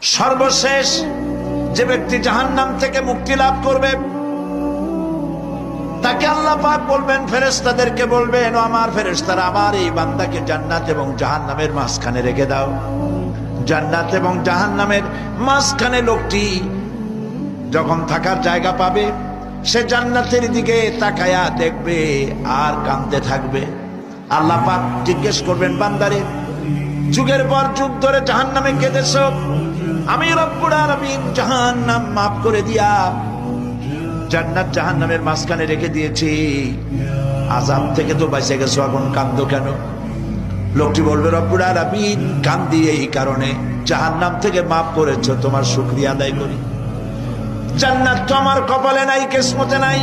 সর্বশেষ যে ব্যক্তি জাহান্নাম থেকে মুক্তি লাভ করবে তাকে আল্লাহ পাক বলবেন, ফেরেশতাদেরকে বলবেন, ও আমার ফেরেশতারা, আমার এই বান্দাকে জান্নাত এবং জাহান্নামের মাঝখানে রেখে দাও। জান্নাত এবং জাহান্নামের মাঝখানে লোকটি যখন থাকার জায়গা পাবে, সে জান্নাতের দিকে তাকায়া দেখবে আর কাঁদতে থাকবে। আল্লাহ পাক জিজ্ঞেস করবেন, বান্দারে, যুগের পর যুগ ধরে জাহান্নামে কেঁদেছ, আমি রব্বুল আলামিন জাহান্নাম মাফ করে দিয়া জান্নাত জাহান্নামের মাঝখানে রেখে দিয়েছি, আযাব থেকে তো বেঁচে গেছো, এখন কাঁদো কেন? লোকটি বলবে, রব্বুল আলামিন কাঁদি এই কারণে, জাহান্নাম থেকে মাফ করেছো, তোমার শুকরিয়া আদায় করি। জান্নাত তো আমার কপালে নাই, কিসমতে নাই,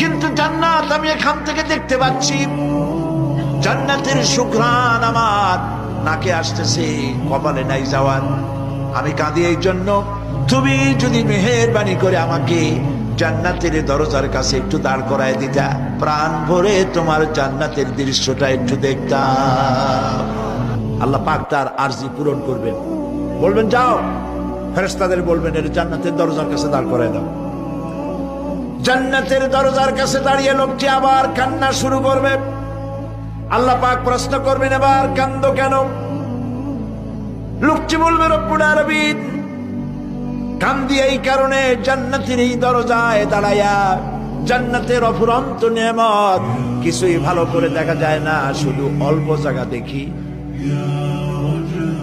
কিন্তু জান্নাত আমি এখান থেকে দেখতে পাচ্ছি, জান্নাতের সুঘ্রাণ আমার নাকে আসতেছে, কপালে নাই যাওয়ার। আমি কাঁদি এই জন্য, তুমি যদি মেহেরবানি করে আমাকে জান্নাতের দরজার কাছে একটু দাঁড় করায় দিতা, প্রাণ ভরে তোমার জান্নাতের দৃশ্যটা একটু দেখতাম। আল্লাহ পাক তার আরজি পূরণ করবেন, বলবেন যাও, ফেরেশতাদের বলবেন এর জান্নাতের দরজার কাছে দাঁড় করায় দাও। জান্নাতের দরজার কাছে দাঁড়িয়ে লোকটি আবার কান্না শুরু করবে। আল্লাহ পাক প্রশ্ন করবেন, এবার কান্দো কেন? লোকটি বলবে, রব্বুল আলামিন কান্দি এই কারণে, জান্নাতের এই দরজায় দাঁড়ায়া জান্নাতের অফুরন্ত নেয়ামত কিছুই ভালো করে দেখা যায় না, শুধু অল্প জায়গা দেখি।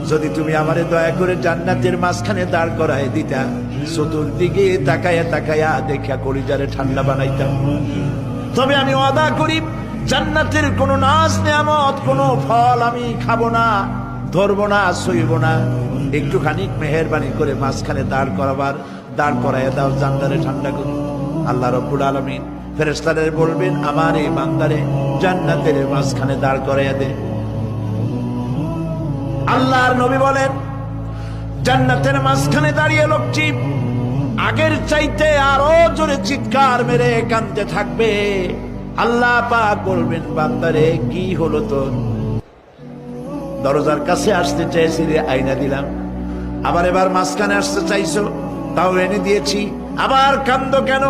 যদি তুমি আমারে দয়া করে জান্নাতের মাঝখানে দাঁড় করায় দিতা, চতুর্দিকে তাকায়া তাকায়া দেখা কলিজারে ঠান্ডা বানাইতাম। তবে আমি ওয়াদা করি, জান্নাতের কোন নাজ নেয়ামত, কোন ফল আমি খাবো না, ধরবো না, সইব না। একটুখানি মেহেরবানি করে মাঝখানে দাঁড় করাইয়া দাও, জান্নারে ঠান্ডা করি। আল্লাহ রব্বুল আলামিন ফেরেশতাদের বলবেন, আমার এই বান্দারে জান্নাতের মাঝখানে দাঁড় করাইয়া দে। আল্লাহর নবী বলেন, জান্নাতের মাঝখানে দাঁড়িয়ে লোকটি আগের চাইতে আরো জোরে চিৎকার মেরে কাঁদতে থাকবে। আল্লাহ পাক বলবেন, বান্দারে কি হলো তোর? দরজার কাছে আসতে চাইছি রে, আইনা দিলাম। আবার এবার মাঝখানে আসতে চাইছো, তাও এনে দিয়েছি, আবার কান্দো কেন?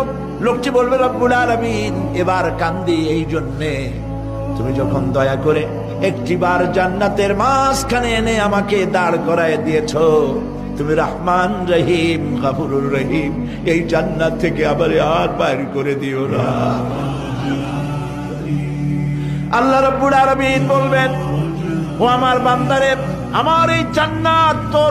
লোকটি বলবে, রব্বুল আলামিন এবার কান্দি এই জন্যে, তুমি যখন দয়া করে একটিবার জান্নাতের মাঝখানে এনে আমাকে দাঁড় করায় দিয়েছো, তুমি রহমান রহিম গফুরুর রহিম, এই জান্নাত থেকে আবার আর বাইর করে দিও না। আল্লাহ রাব্বুল আলামিন বলবেন, ও আমার বান্দারে, আমার এই জান্নাত তোর